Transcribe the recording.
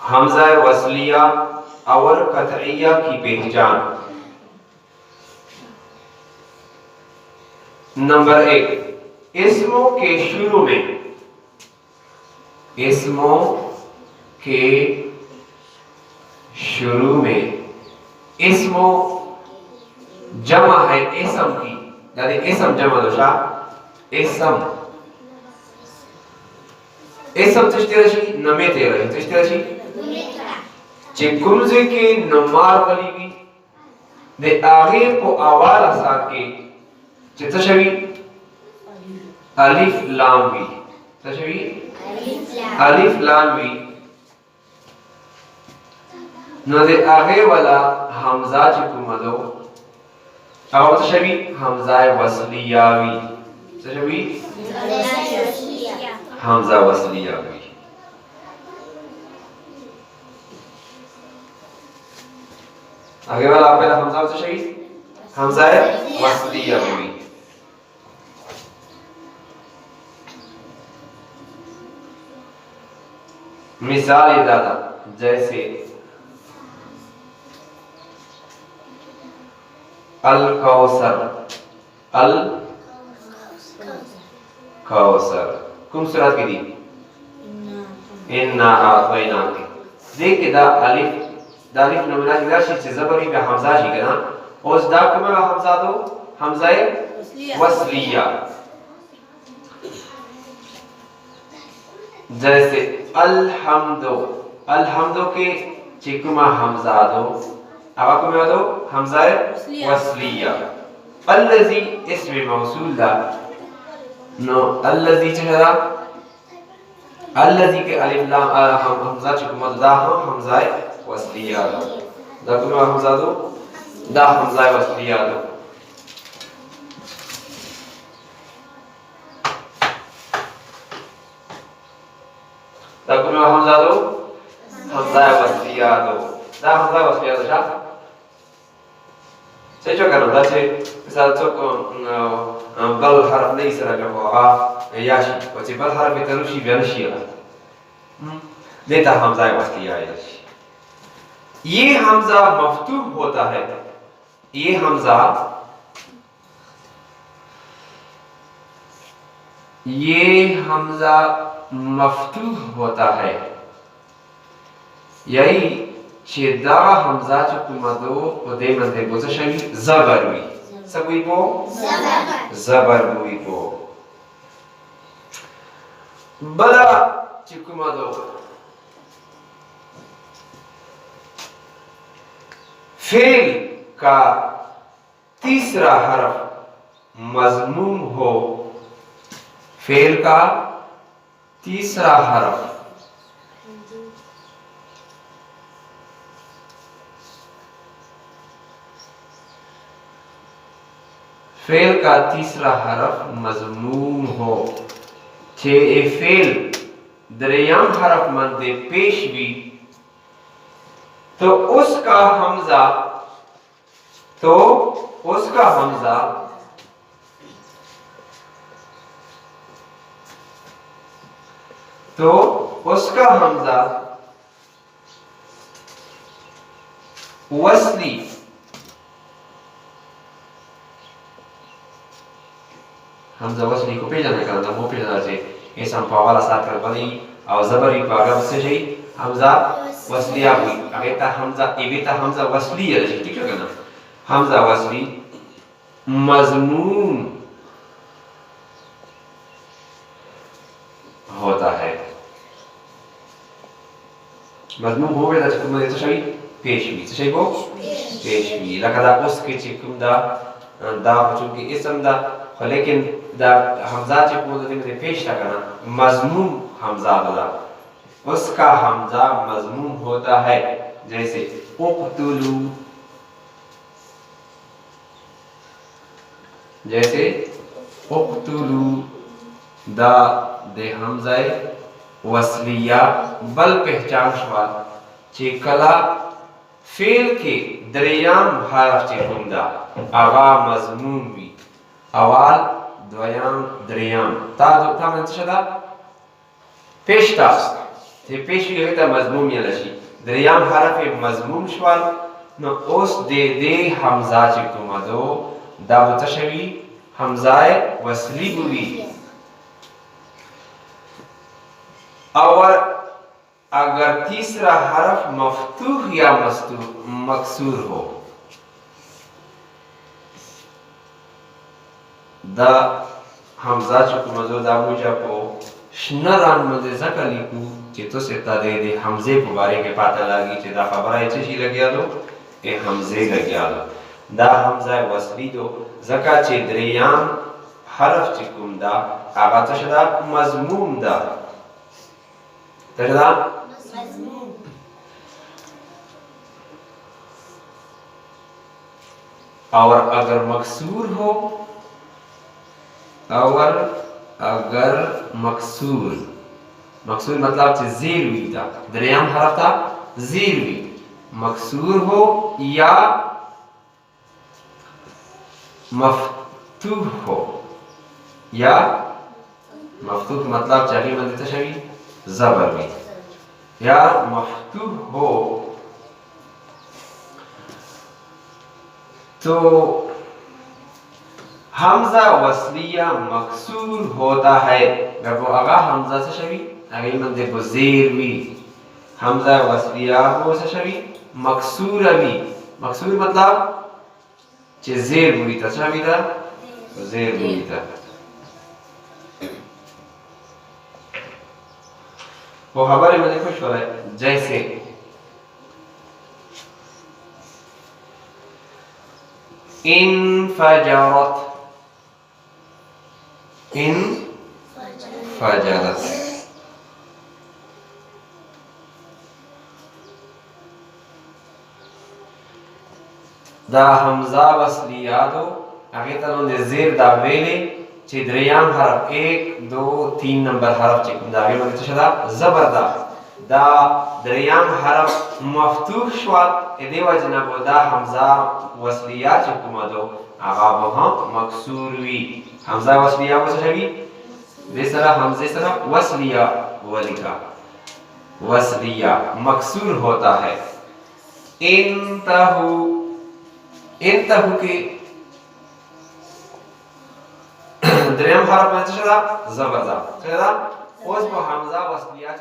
हमजा वसलिया और कतइया की पहचान। नंबर 1, इस्मों के शुरू में, इस्मों के शुरू में, इस्मों जमा है इस्म की, यानी इस्म जमा दोशा इस्म, इस्म तश्तिरशी नमे तेरही तश्तिरशी चिकुमजे के नमार बलीगी दे आगे को आवाल असार के चितशवी अलिफ लाम वी, तशवी अलिफ लाम वी न दे आगे वाला हमजा चिकुमदो और तशवी हमजा वसलियावी, तशवी हमजा वसलियावी। आगे वाला पहला हमजा तशवी हमजा वसलियावी। मिसाल दादा जैसे अल कौसर, अल कौसर कुम सूरत की दी इन्ना आतैना के देख के दा अलिफ दालिफ नमना की दाशी से जबरी पे हमजा जी करना और उस दा को मैं हमजा दो हमजा वसलिया। जैसे अल्हम्दो, अल्हम्दो के चिकुमा हमजा दो अब आपको मैं दो हमजा वसलिया। अल्लज़ी इसमें मौसूल दा नो अल्लज़ी चला अल्लज़ी के अलिफ लाम हमजा चिकुमा दा हमजा वसलिया दा को मैं हमजा दो दा हमजा वसलिया दो। ताकि मैं हमजा दो हमजा वसलिया दो दा हमजा वसलिया दो शा सही जो करो दा से मिसाल तो बल हरफ नहीं सरा जो होगा याशी वचे बल हरफ तरुशी बेनशिया देता हमजा वसलिया याशी। ये हमजा मफ्तूह होता है, ये हमजा मफ्तूह होता है, यही शेदा हमजा चुकुमदो उदे मंदे बोझशवी ज़बरवी सगुई बो ज़बरवी बो बला चुकुमदो फेल का तीसरा हरफ मज़मूम हो, फेल का तीसरा हरफ फेल का तीसरा हरफ मज़मूम हो छे ए फेल दरियाम हरफ मंदे पेश भी तो उसका हमजा वसली हमजा वसली को पेजना करना मो पेजना से ऐसा पावाला साथ कर बनी और जबरी पागा से जी हमजा वसलिया हुई अगेता हमजा एबेता हमजा वसली है जी ठीक है ना हमजा वसली मज़मूम होता है, मज़मूम हो गया तो मैं तो सही पेशवी तो सही को पेशवी लकदा उसके चिकुम दा चूंकि इसम दा लेकिन दा हमजा चिकुम दा में पेश करना मज़मूम हमजा दा उसका हमजा मज़मूम होता है। जैसे उक़्तुलू, जैसे उक़्तुलू दा दे हमजा वसलिया बल पहचान शवा चिकला फेल के दरियाम हरफ चिकुमदा आगा मज़मूम भी अवाल द्वयाम दरियाम ता जो था मंतशदा पेशता ته پیشوی هغه ته مضموم یې لشي دریم حرف مضموم شوال نو اوس د دې حمزه چې کومه دو دا به څه شوي حمزه وصلی بوي और अगर तीसरा हरफ मफ्तूह या मकसूर हो दा हमजा चुक मजो दा मुजा को शनरान मजे जका लिखू कि तो से ता दे हमजे के बारे के पता लागी कि दा खबर है छी लगिया दो ए हमजे लगिया दो दा हमजा वसली दो जका चे दरियाम हरफ चिकुम दा आगा तशदा मजमूम दा तशदा मजमूम और अगर मकसूर हो और अगर मकसूर मकसूर मतलब चे ज़ेर हुई था दरियाम हरफ था ज़ेर हुई मकसूर हो या मफ्तूह हो या मफ्तूह मतलब चाहिए मंदिर तशवी ज़बर में या मफ्तूह हो तो हमजा वसलिया मकसूर होता है जब वो आगा हमजा से शवी अगर मंदिर को ज़ेर हुई हमजा वसलिया हो से शवी मकसूर अभी मकसूर मतलब चे ज़ेर हुई था शवी था ज़ेर हुई था वो हमारे मन खुश हो रहा है जैसे इन फजरत दा हमजा वसलिया दो आगे तनो ने ज़ेर दा वेले चे दरियाम हरफ 1 2 3 नंबर हरफ चे दा वे मतलब शदा ज़बरदा दा दरियाम हरफ मफ्तूह शवाल ए देवा जनाब दा हमजा वसलिया चे कुमा दो आगा वहां मकसूर हुई हमजा वसलिया को सही बेसरा हमजे सरा वसलिया वलिका वसलिया मकसूर होता है इंतहु इंतहु के दरियाम हरफ में चला ज़बरदा चला उस को हमजा वसलिया